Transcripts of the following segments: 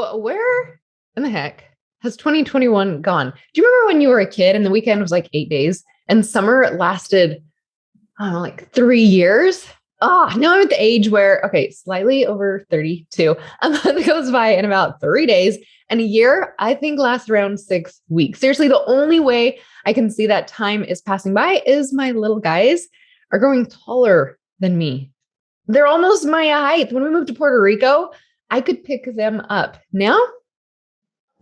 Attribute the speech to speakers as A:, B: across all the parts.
A: So where in the heck has 2021 gone? Do you remember when you were a kid and the weekend was like 8 days and summer lasted, I don't know, like 3 years? Now I'm at the age where, okay, slightly over 32. A month goes by in about 3 days, and a year, I think, lasts around 6 weeks. Seriously, the only way I can see that time is passing by is my little guys are growing taller than me. They're almost my height. When we moved to Puerto Rico, I could pick them up. Now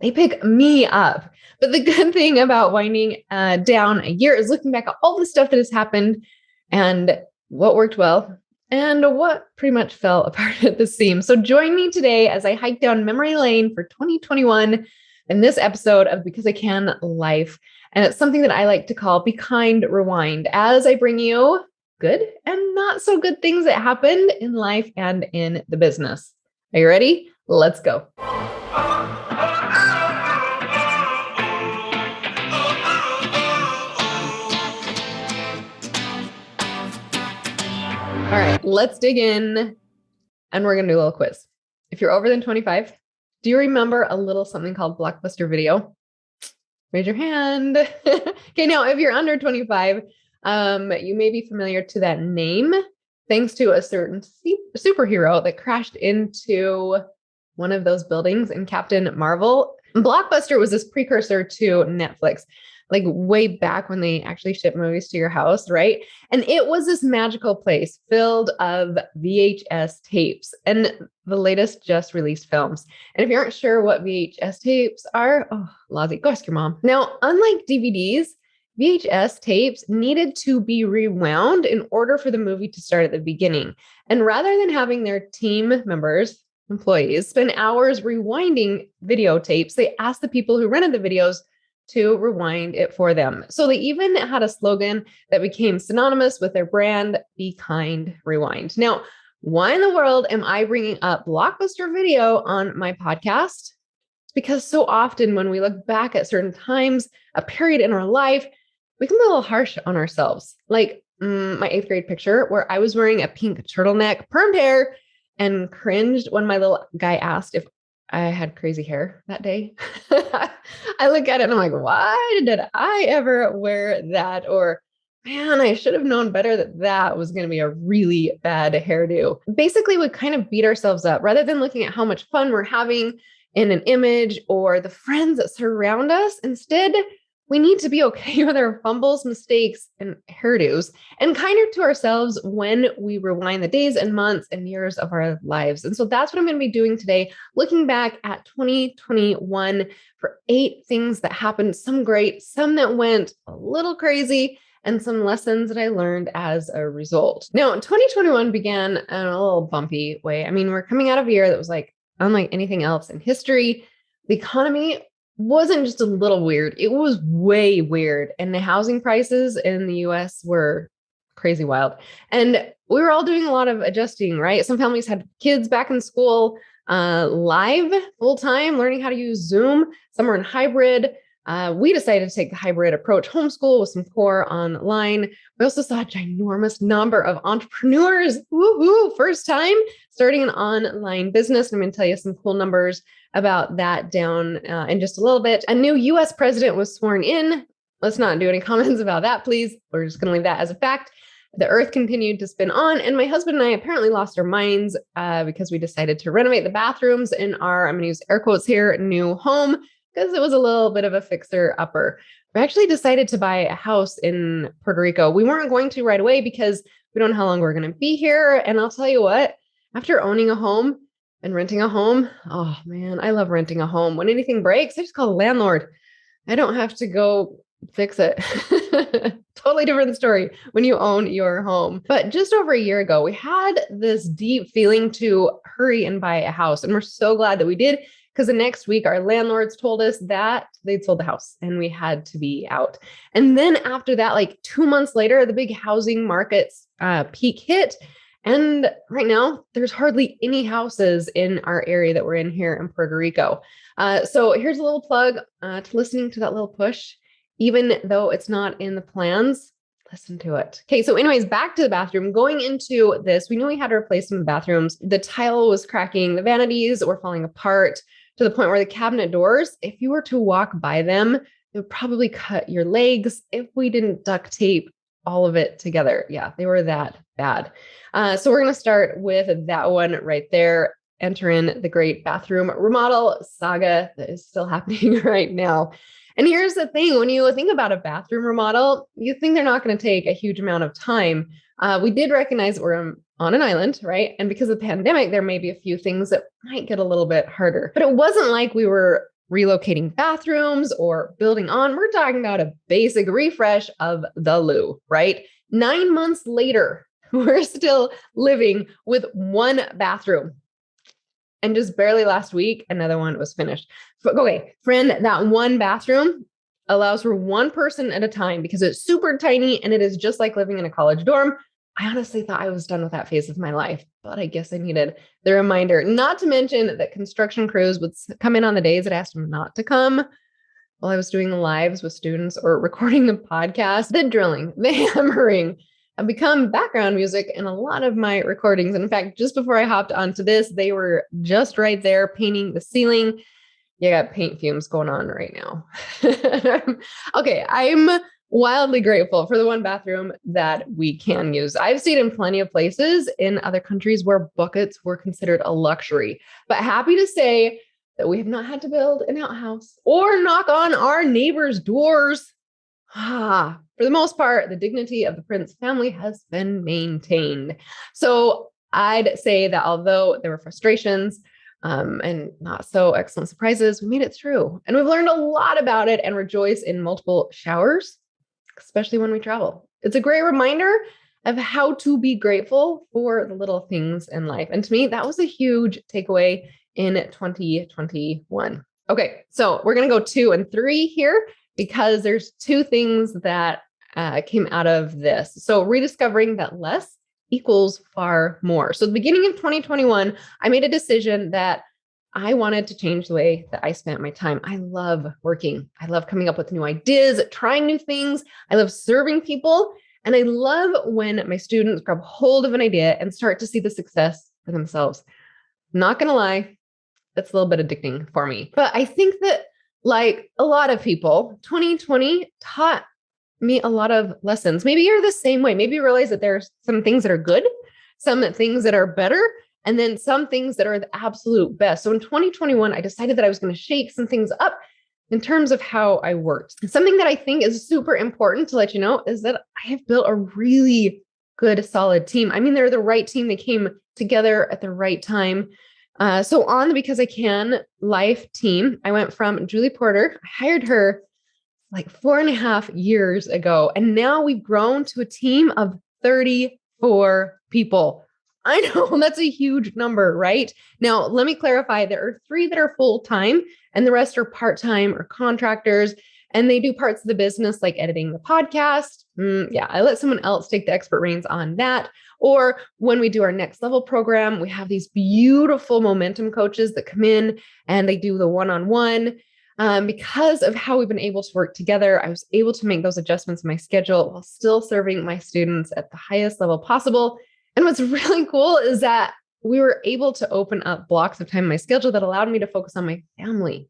A: they pick me up. But the good thing about winding down a year is looking back at all the stuff that has happened and what worked well and what pretty much fell apart at the seams. So join me today as I hike down memory lane for 2021 in this episode of Because I Can Life. And it's something that I like to call Be Kind Rewind, as I bring you good and not so good things that happened in life and in the business. Are you ready? Let's go. All right, let's dig in, and we're going to do a little quiz. If you're over than 25, do you remember a little something called Blockbuster video? Raise your hand. Okay, now if you're under 25, you may be familiar to that name thanks to a certain superhero that crashed into one of those buildings in Captain Marvel. Blockbuster was this precursor to Netflix, like way back when they actually shipped movies to your house, right? And it was this magical place filled of VHS tapes and the latest just released films. And if you aren't sure what VHS tapes are, Lozzie, go ask your mom. Now, unlike DVDs, VHS tapes needed to be rewound in order for the movie to start at the beginning. And rather than having their team members, employees, spend hours rewinding videotapes, they asked the people who rented the videos to rewind it for them. So they even had a slogan that became synonymous with their brand, Be Kind Rewind. Now, why in the world am I bringing up Blockbuster Video on my podcast? It's because so often when we look back at certain times, a period in our life, we can be a little harsh on ourselves. Like my 8th grade picture where I was wearing a pink turtleneck, permed hair, and cringed when my little guy asked if I had crazy hair that day. I look at it and I'm like, why did I ever wear that? Or, man, I should have known better that that was going to be a really bad hairdo. Basically, we kind of beat ourselves up rather than looking at how much fun we're having in an image or the friends that surround us. Instead, we need to be okay with our fumbles, mistakes, and hairdos, and kinder to ourselves when we rewind the days and months and years of our lives. And so that's what I'm going to be doing today, looking back at 2021 for 8 things that happened, some great, some that went a little crazy, and some lessons that I learned as a result. Now, 2021 began in a little bumpy way. I mean, we're coming out of a year that was like unlike anything else in history. The economy wasn't just a little weird. It was way weird. And the housing prices in the US were crazy wild. And we were all doing a lot of adjusting, right? Some families had kids back in school live full time, learning how to use Zoom. Some were in hybrid. We decided to take the hybrid approach, homeschool with some core online. We also saw a ginormous number of entrepreneurs, woohoo, first time starting an online business. And I'm going to tell you some cool numbers about that down in just a little bit. A new US president was sworn in. Let's not do any comments about that, please. We're just going to leave that as a fact. The earth continued to spin on, and my husband and I apparently lost our minds because we decided to renovate the bathrooms in our, I'm going to use air quotes here, new home, because it was a little bit of a fixer-upper. We actually decided to buy a house in Puerto Rico. We weren't going to right away because we don't know how long we're going to be here. And I'll tell you what, after owning a home and renting a home, oh man, I love renting a home. When anything breaks, I just call the landlord. I don't have to go fix it. Totally different story when you own your home. But just over a year ago, we had this deep feeling to hurry and buy a house. And we're so glad that we did, because the next week our landlords told us that they'd sold the house and we had to be out. And then after that, like 2 months later, the big housing market's peak hit. And right now, there's hardly any houses in our area that we're in here in Puerto Rico. So here's a little plug to listening to that little push. Even though it's not in the plans, listen to it. Okay, so anyways, back to the bathroom. Going into this, we knew we had to replace some bathrooms. The tile was cracking. The vanities were falling apart. to the point where the cabinet doors, if you were to walk by them, it would probably cut your legs if we didn't duct tape all of it together. Yeah, they were that bad. So we're going to start with that one right there. Enter in the great bathroom remodel saga that is still happening right now. And here's the thing, when you think about a bathroom remodel, you think they're not going to take a huge amount of time. We did recognize that we're on an island, right? And because of the pandemic, there may be a few things that might get a little bit harder. But it wasn't like we were relocating bathrooms or building on. We're talking about a basic refresh of the loo, right? 9 months later, we're still living with one bathroom. And just barely last week, another one was finished. Okay, friend, that one bathroom allows for one person at a time because it's super tiny and it is just like living in a college dorm. I honestly thought I was done with that phase of my life, but I guess I needed the reminder. Not to mention that construction crews would come in on the days that I asked them not to come while I was doing lives with students or recording the podcast. The drilling, the hammering have become background music in a lot of my recordings. And in fact, just before I hopped onto this, they were just right there painting the ceiling. You got paint fumes going on right now. Okay, I'm wildly grateful for the one bathroom that we can use. I've stayed in plenty of places in other countries where buckets were considered a luxury, but happy to say that we have not had to build an outhouse or knock on our neighbors' doors. For the most part, the dignity of the Prince family has been maintained. So I'd say that although there were frustrations and not so excellent surprises, we made it through. And we've learned a lot about it and rejoice in multiple showers, especially when we travel. It's a great reminder of how to be grateful for the little things in life. And to me, that was a huge takeaway in 2021. Okay, so we're going to go 2 and 3 here, because there's 2 things that came out of this. So rediscovering that less equals far more. So at the beginning of 2021, I made a decision that I wanted to change the way that I spent my time. I love working. I love coming up with new ideas, trying new things. I love serving people. And I love when my students grab hold of an idea and start to see the success for themselves. Not going to lie, that's a little bit addicting for me. But I think that, like a lot of people, 2020 taught me a lot of lessons. Maybe you're the same way. Maybe you realize that there's some things that are good, some things that are better, and then some things that are the absolute best. So in 2021, I decided that I was going to shake some things up in terms of how I worked. And something that I think is super important to let you know is that I have built a really good, solid team. I mean, they're the right team. They came together at the right time. So on the Because I Can Life team, I went from Julie Porter. I hired her like 4.5 years ago. And now we've grown to a team of 34 people. I know that's a huge number, right? Now, let me clarify. There are 3 that are full-time and the rest are part-time or contractors. And they do parts of the business like editing the podcast. I let someone else take the expert reins on that. Or when we do our next level program, we have these beautiful momentum coaches that come in and they do the one-on-one. Because of how we've been able to work together, I was able to make those adjustments in my schedule while still serving my students at the highest level possible. And what's really cool is that we were able to open up blocks of time in my schedule that allowed me to focus on my family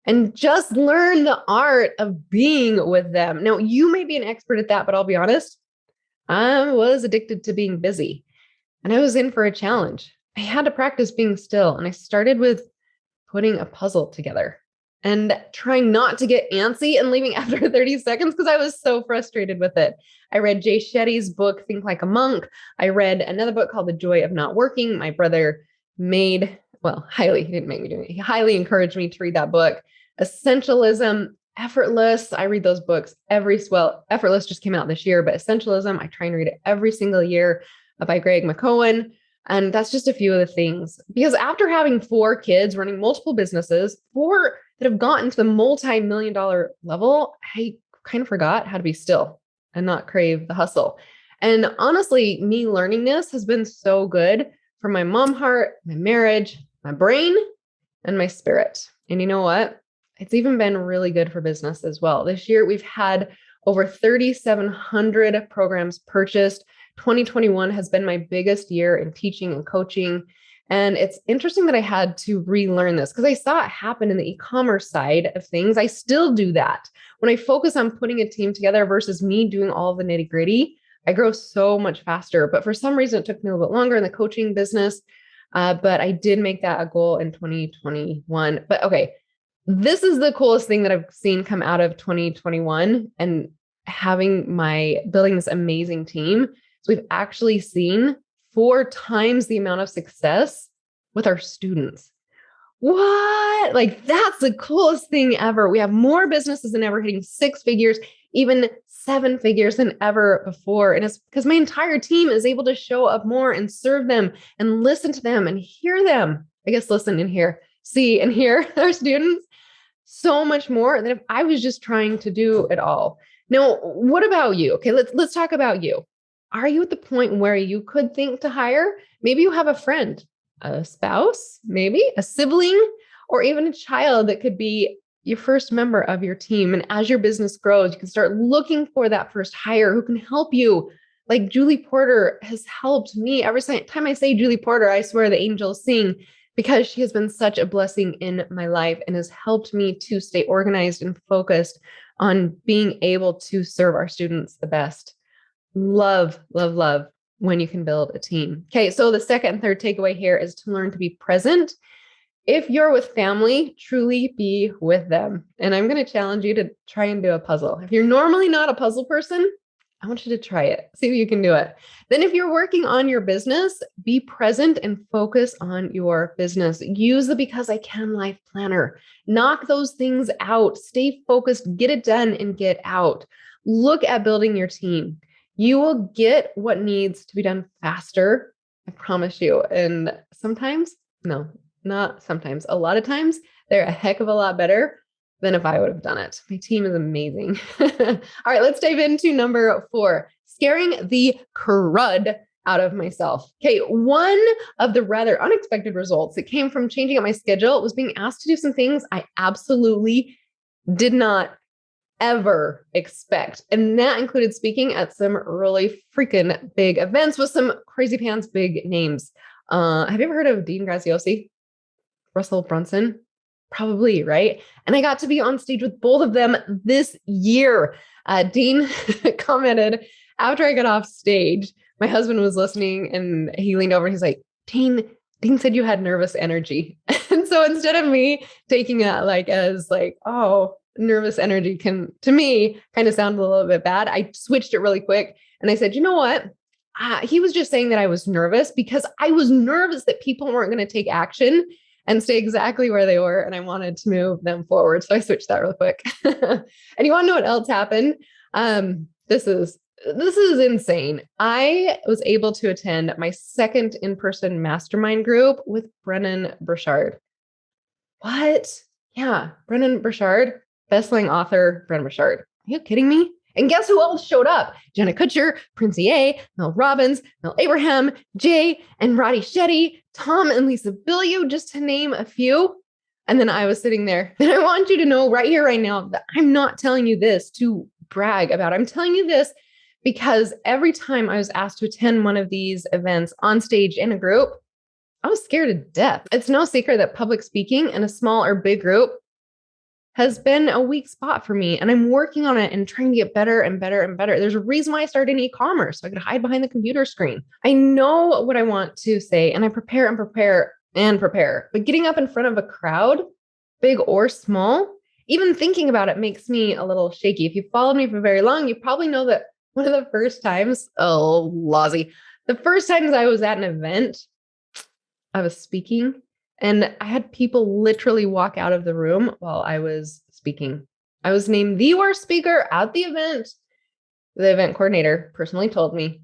A: and just learn the art of being with them. Now, you may be an expert at that, but I'll be honest, I was addicted to being busy and I was in for a challenge. I had to practice being still. And I started with putting a puzzle together and trying not to get antsy and leaving after 30 seconds because I was so frustrated with it. I read Jay Shetty's book, Think Like a Monk. I read another book called The Joy of Not Working. My brother he didn't make me do it. He highly encouraged me to read that book. Essentialism, Effortless. I read those books Effortless just came out this year, but Essentialism, I try and read it every single year by Greg McKeown. And that's just a few of the things. Because after having 4 kids, running multiple businesses, 4 that have gotten to the multi-million-dollar level, I kind of forgot how to be still and not crave the hustle. And honestly, me learning this has been so good for my mom heart, my marriage, my brain, and my spirit. And you know what? It's even been really good for business as well. This year, we've had over 3,700 programs purchased. 2021 has been my biggest year in teaching and coaching. And it's interesting that I had to relearn this because I saw it happen in the e-commerce side of things. I still do that. When I focus on putting a team together versus me doing all the nitty gritty, I grow so much faster. But for some reason, it took me a little bit longer in the coaching business. But I did make that a goal in 2021. But okay, this is the coolest thing that I've seen come out of 2021 and building this amazing team. So we've actually seen 4 times the amount of success with our students. What? Like, that's the coolest thing ever. We have more businesses than ever hitting 6 figures, even 7 figures than ever before. And it's because my entire team is able to show up more and serve them and listen to them and hear them. I guess listen and hear, see and hear our students so much more than if I was just trying to do it all. Now, what about you? Okay, let's talk about you. Are you at the point where you could think to hire? Maybe you have a friend, a spouse, maybe a sibling, or even a child that could be your first member of your team. And as your business grows, you can start looking for that first hire who can help you. Like Julie Porter has helped me. Every time I say Julie Porter, I swear the angels sing, because she has been such a blessing in my life and has helped me to stay organized and focused on being able to serve our students the best. Love, love, love when you can build a team. Okay, so the second and third takeaway here is to learn to be present. If you're with family, truly be with them. And I'm going to challenge you to try and do a puzzle. If you're normally not a puzzle person, I want you to try it. See if you can do it. Then if you're working on your business, be present and focus on your business. Use the Because I Can Life Planner. Knock those things out. Stay focused, get it done and get out. Look at building your team. You will get what needs to be done faster. I promise you. And sometimes, no, not sometimes, a lot of times, they're a heck of a lot better than if I would have done it. My team is amazing. All right, let's dive into number 4, scaring the crud out of myself. Okay, one of the rather unexpected results that came from changing up my schedule was being asked to do some things I absolutely did not ever expect. And that included speaking at some really freaking big events with some crazy pants, big names. Have you ever heard of Dean Graziosi? Russell Brunson? Probably, right? And I got to be on stage with both of them this year. Dean commented after I got off stage, my husband was listening and he leaned over and he's like, Dean said you had nervous energy. And so instead of me taking that as oh, nervous energy can, to me, kind of sound a little bit bad, I switched it really quick. And I said, you know what? He was just saying that I was nervous because I was nervous that people weren't going to take action and stay exactly where they were. And I wanted to move them forward. So I switched that real quick. And you want to know what else happened? This is insane. I was able to attend my second in-person mastermind group with Brennan Burchard. What? Yeah, Brennan Burchard, best-selling author, Brennan Burchard. Are you kidding me? And guess who else showed up? Jenna Kutcher, Prince EA, Mel Robbins, Mel Abraham, Jay and Roddy Shetty, Tom and Lisa Bilyeu, just to name a few. And then I was sitting there. And I want you to know right here, right now, that I'm not telling you this to brag about. I'm telling you this because every time I was asked to attend one of these events on stage in a group, I was scared to death. It's no secret that public speaking in a small or big group has been a weak spot for me. And I'm working on it and trying to get better and better and better. There's a reason why I started in e-commerce, so I could hide behind the computer screen. I know what I want to say and I prepare and prepare and prepare. But getting up in front of a crowd, big or small, even thinking about it makes me a little shaky. If you followed me for very long, you probably know that one of the first times, the first times I was at an event, I was speaking and I had people literally walk out of the room while I was speaking. I was named the worst speaker at the event. The event coordinator personally told me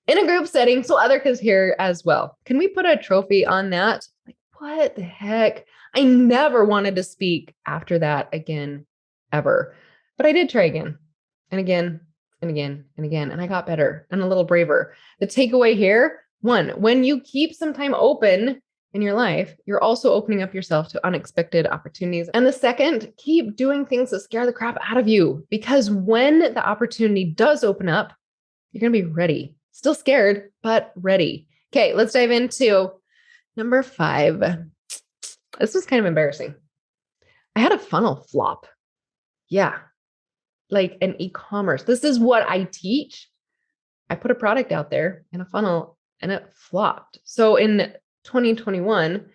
A: in a group setting so other kids hear as well. Can we put a trophy on that? Like, what the heck? I never wanted to speak after that again, ever. But I did try again and again and again and again. And I got better and a little braver. The takeaway here, 1, when you keep some time open in your life, you're also opening up yourself to unexpected opportunities. And the second, keep doing things that scare the crap out of you, because when the opportunity does open up, you're going to be ready. Still scared, but ready. Okay, let's dive into Number 5. This was kind of embarrassing. I had a funnel flop. Yeah. Like an e-commerce. This is what I teach. I put a product out there in a funnel and it flopped. So in 2021,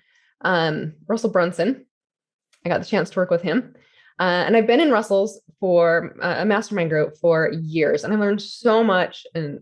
A: Russell Brunson, I got the chance to work with him. And I've been in Russell's for a mastermind group for years. And I learned so much and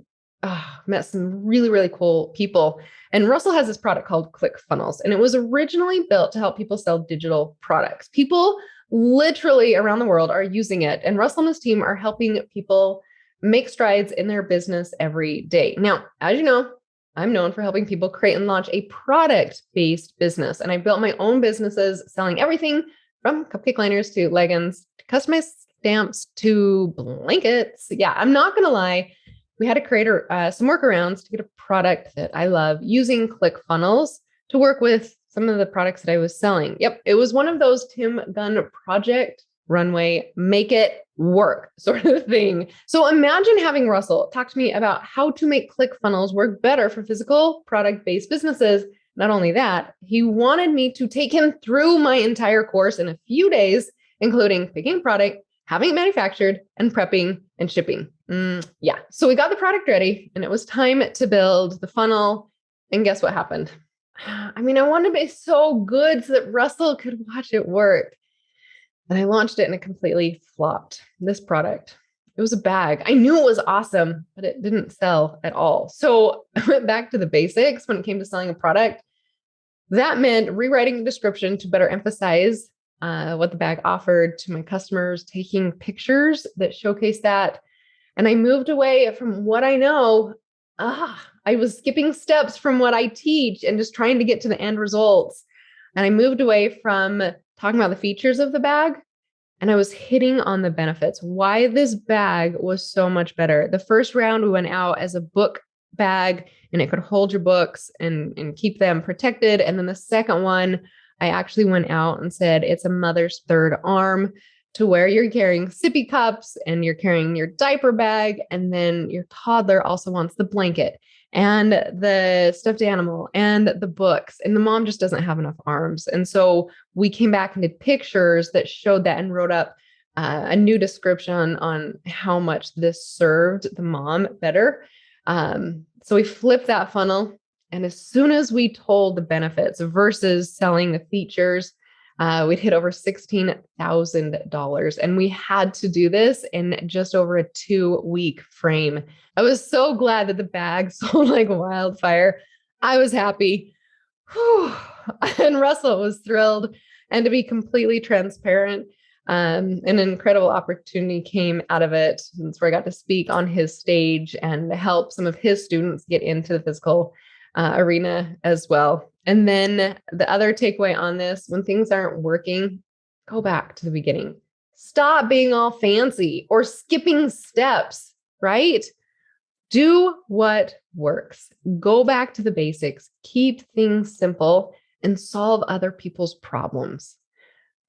A: met some really, really cool people. And Russell has this product called ClickFunnels. And it was originally built to help people sell digital products. People literally around the world are using it. And Russell and his team are helping people make strides in their business every day. Now, as you know, I'm known for helping people create and launch a product-based business. And I built my own businesses selling everything from cupcake liners to leggings, to customized stamps to blankets. Yeah, I'm not going to lie. We had to create some workarounds to get a product that I love using ClickFunnels to work with some of the products that I was selling. Yep, it was one of those Tim Gunn Project Runway, make it work sort of thing. So imagine having Russell talk to me about how to make ClickFunnels work better for physical product-based businesses. Not only that, he wanted me to take him through my entire course in a few days, including picking a product, having it manufactured, and prepping and shipping. Yeah. So we got the product ready and it was time to build the funnel. And guess what happened? I mean, I wanted to be so good so that Russell could watch it work. And I launched it and it completely flopped. This product, it was a bag. I knew it was awesome, but it didn't sell at all. So I went back to the basics when it came to selling a product. That meant rewriting the description to better emphasize what the bag offered to my customers, taking pictures that showcase that. And I moved away from what I know. I was skipping steps from what I teach and just trying to get to the end results. And I moved away from talking about the features of the bag, and I was hitting on the benefits, why this bag was so much better. The first round, we went out as a book bag and it could hold your books and keep them protected. And then the second one, I actually went out and said, it's a mother's third arm to where you're carrying sippy cups and you're carrying your diaper bag. And then your toddler also wants the blanket and the stuffed animal and the books. And the mom just doesn't have enough arms. And so we came back and did pictures that showed that and wrote up a new description on how much this served the mom better. So we flipped that funnel. And as soon as we told the benefits versus selling the features, we'd hit over $16,000. And we had to do this in just over a 2-week frame. I was so glad that the bag sold like wildfire. I was happy. Whew. And Russell was thrilled. And to be completely transparent, an incredible opportunity came out of it. That's where I got to speak on his stage and help some of his students get into the physical arena as well. And then the other takeaway on this, when things aren't working, go back to the beginning. Stop being all fancy or skipping steps, right? Do what works. Go back to the basics. Keep things simple and solve other people's problems.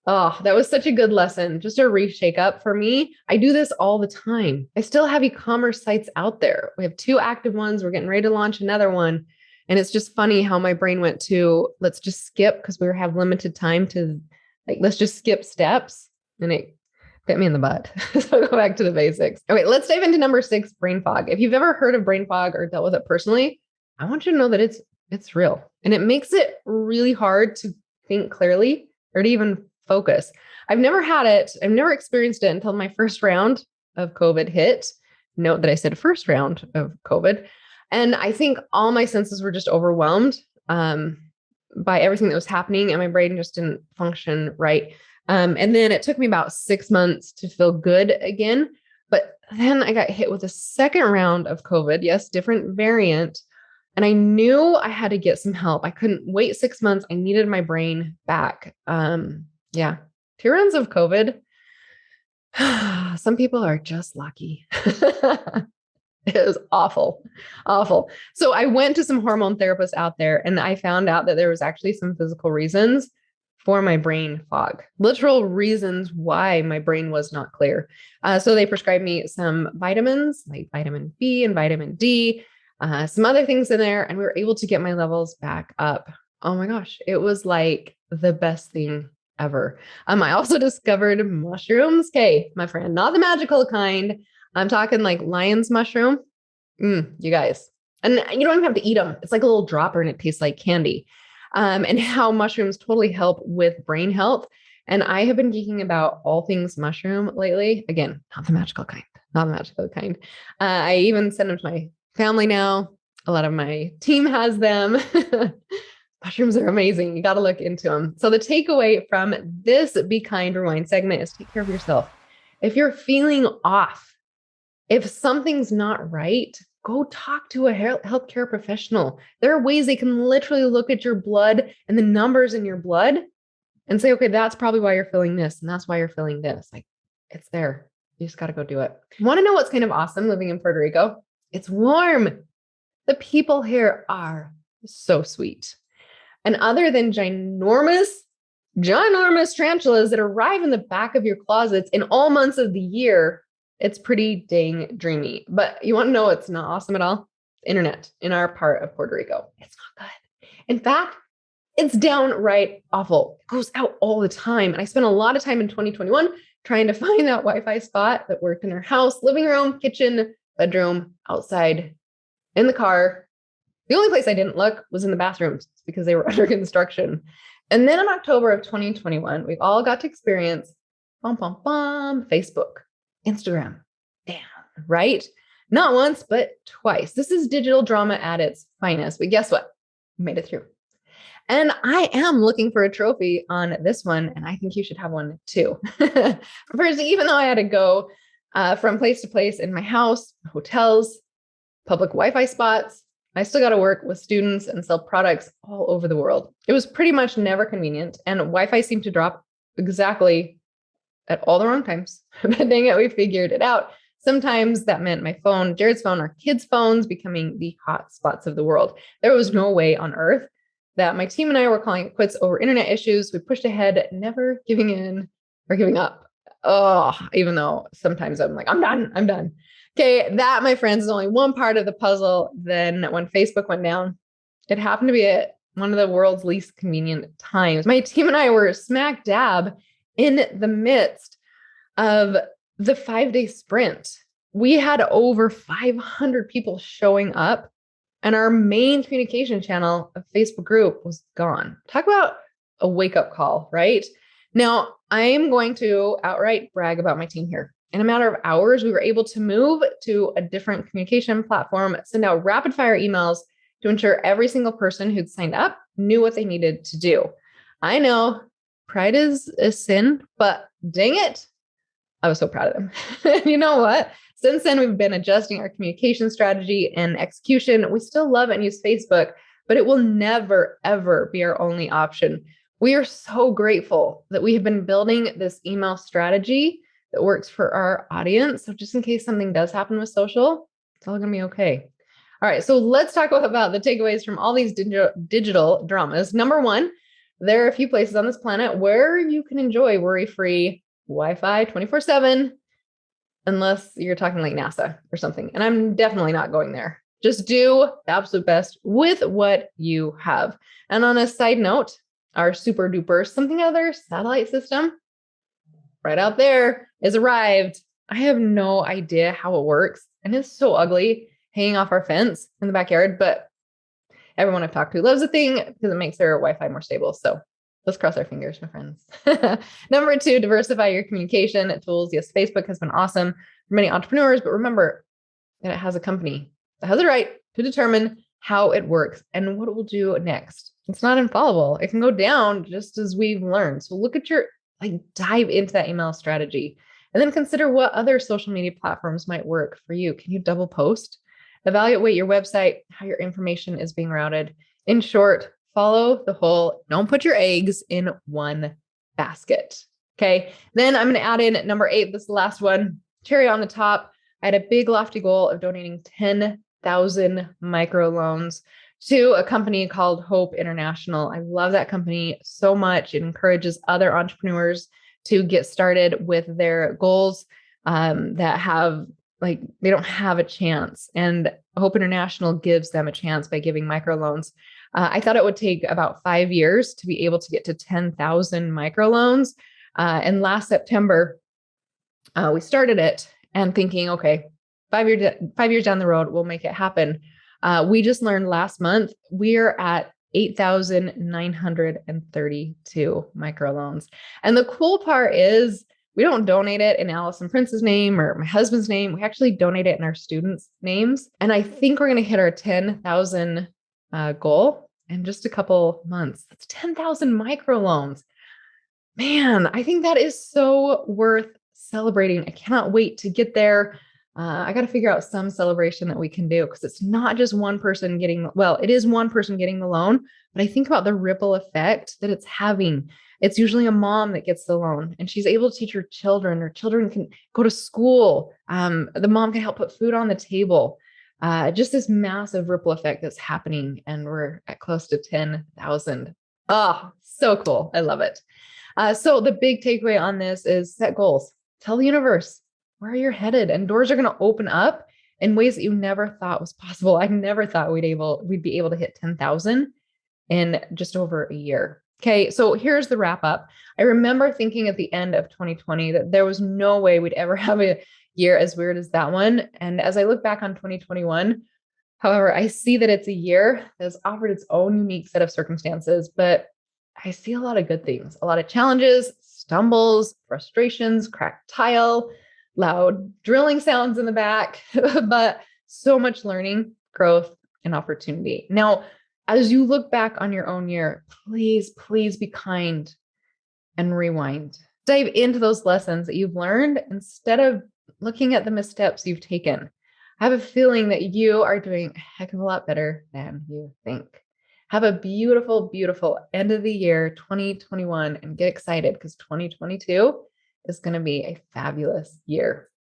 A: Oh, that was such a good lesson. Just a reshake up for me. I do this all the time. I still have e-commerce sites out there. We have 2 active ones. We're getting ready to launch another one. And it's just funny how my brain went to, let's just skip because we have limited time to let's just skip steps. And it bit me in the butt. So go back to the basics. Okay, let's dive into number 6, brain fog. If you've ever heard of brain fog or dealt with it personally, I want you to know that it's real. And it makes it really hard to think clearly or to even focus. I've never had it. I've never experienced it until my first round of COVID hit. Note that I said first round of COVID. And I think all my senses were just overwhelmed by everything that was happening, and my brain just didn't function right. And then it took me about 6 months to feel good again. But then I got hit with a second round of COVID. Yes, different variant. And I knew I had to get some help. I couldn't wait 6 months. I needed my brain back. Yeah. 2 rounds of COVID. Some people are just lucky. It was awful, awful. So I went to some hormone therapists out there and I found out that there was actually some physical reasons for my brain fog, literal reasons why my brain was not clear. So they prescribed me some vitamins like vitamin B and vitamin D, some other things in there, and we were able to get my levels back up. Oh my gosh, it was like the best thing ever. I also discovered mushrooms. Okay, my friend, not the magical kind. I'm talking like lion's mushroom. You guys. And you don't even have to eat them. It's like a little dropper and it tastes like candy. And how mushrooms totally help with brain health. And I have been geeking about all things mushroom lately. Again, not the magical kind, not the magical kind. I even send them to my family now. A lot of my team has them. Mushrooms are amazing. You got to look into them. So the takeaway from this Be Kind Rewind segment is take care of yourself. If you're feeling off, if something's not right, go talk to a healthcare professional. There are ways they can literally look at your blood and the numbers in your blood and say, okay, that's probably why you're feeling this. And that's why you're feeling this. Like it's there. You just got to go do it. Want to know what's kind of awesome living in Puerto Rico? It's warm. The people here are so sweet. And other than ginormous tarantulas that arrive in the back of your closets in all months of the year, it's pretty dang dreamy. But you want to know what's not awesome at all? Internet in our part of Puerto Rico. It's not good. In fact, it's downright awful. It goes out all the time. And I spent a lot of time in 2021 trying to find that Wi-Fi spot that worked in our house, living room, kitchen, bedroom, outside, in the car. The only place I didn't look was in the bathrooms because they were under construction. And then in October of 2021, we've all got to experience Facebook, Instagram. Damn, right? Not once, but twice. This is digital drama at its finest. But guess what? We made it through. And I am looking for a trophy on this one, and I think you should have one too. First, even though I had to go from place to place in my house, hotels, public Wi-Fi spots, I still got to work with students and sell products all over the world. It was pretty much never convenient, and Wi-Fi seemed to drop exactly at all the wrong times. But dang it, we figured it out. Sometimes that meant my phone, Jared's phone, our kids' phones becoming the hot spots of the world. There was no way on earth that my team and I were calling it quits over internet issues. We pushed ahead, never giving in or giving up. Oh, even though sometimes I'm like, I'm done. Okay, that, my friends, is only one part of the puzzle. Then when Facebook went down, it happened to be at one of the world's least convenient times. My team and I were smack dab in the midst of the 5-day sprint. We had over 500 people showing up, and our main communication channel, a Facebook group, was gone. Talk about a wake-up call, right? Now, I am going to outright brag about my team here. In a matter of hours, we were able to move to a different communication platform, send out rapid fire emails to ensure every single person who'd signed up knew what they needed to do. I know pride is a sin, but dang it, I was so proud of them. You know what? Since then, we've been adjusting our communication strategy and execution. We still love and use Facebook, but it will never, ever be our only option. We are so grateful that we have been building this email strategy that works for our audience. So just in case something does happen with social, it's all going to be okay. All right. So let's talk about the takeaways from all these digital dramas. Number one, there are a few places on this planet where you can enjoy worry-free Wi-Fi 24/7, unless you're talking like NASA or something. And I'm definitely not going there. Just do the absolute best with what you have. And on a side note, our super duper something other satellite system right out there is arrived. I have no idea how it works. And it's so ugly hanging off our fence in the backyard, but everyone I've talked to loves the thing because it makes their Wi-Fi more stable. So let's cross our fingers, my friends. Number two, diversify your communication tools. Yes, Facebook has been awesome for many entrepreneurs, but remember that it has a company that has the right to determine how it works and what it will do next. It's not infallible. It can go down just as we've learned. So look at dive into that email strategy and then consider what other social media platforms might work for you. Can you double post? Evaluate your website, how your information is being routed. In short, follow the whole, don't put your eggs in one basket. Okay. Then I'm going to add in number 8, this last one, cherry on the top. I had a big lofty goal of donating 10,000 microloans to a company called Hope International. I love that company so much. It encourages other entrepreneurs to get started with their goals that have they don't have a chance. And Hope International gives them a chance by giving microloans. I thought it would take about 5 years to be able to get to 10,000 microloans. And last September, we started it and thinking, okay, 5 years down the road, we'll make it happen. We just learned last month we're at 8,932 microloans. And the cool part is we don't donate it in Allison Prince's name or my husband's name. We actually donate it in our students' names. And I think we're going to hit our 10,000 goal in just a couple months. That's 10,000 microloans. Man, I think that is so worth celebrating. I cannot wait to get there. I got to figure out some celebration that we can do because it's not just one person getting, well, it is one person getting the loan, but I think about the ripple effect that it's having. It's usually a mom that gets the loan and she's able to teach her children can go to school. The mom can help put food on the table. Just this massive ripple effect that's happening. And we're at close to 10,000. Oh, so cool. I love it. So the big takeaway on this is set goals. Tell the universe where you're headed, and doors are going to open up in ways that you never thought was possible. I never thought we'd be able to hit 10,000 in just over a year. Okay, so here's the wrap up. I remember thinking at the end of 2020 that there was no way we'd ever have a year as weird as that one. And as I look back on 2021, however, I see that it's a year that's offered its own unique set of circumstances, but I see a lot of good things, a lot of challenges, stumbles, frustrations, cracked tile, loud drilling sounds in the back, but so much learning, growth, and opportunity. Now, as you look back on your own year, please, please be kind and rewind. Dive into those lessons that you've learned instead of looking at the missteps you've taken. I have a feeling that you are doing a heck of a lot better than you think. Have a beautiful, beautiful end of the year 2021 and get excited because 2022 is going to be a fabulous year.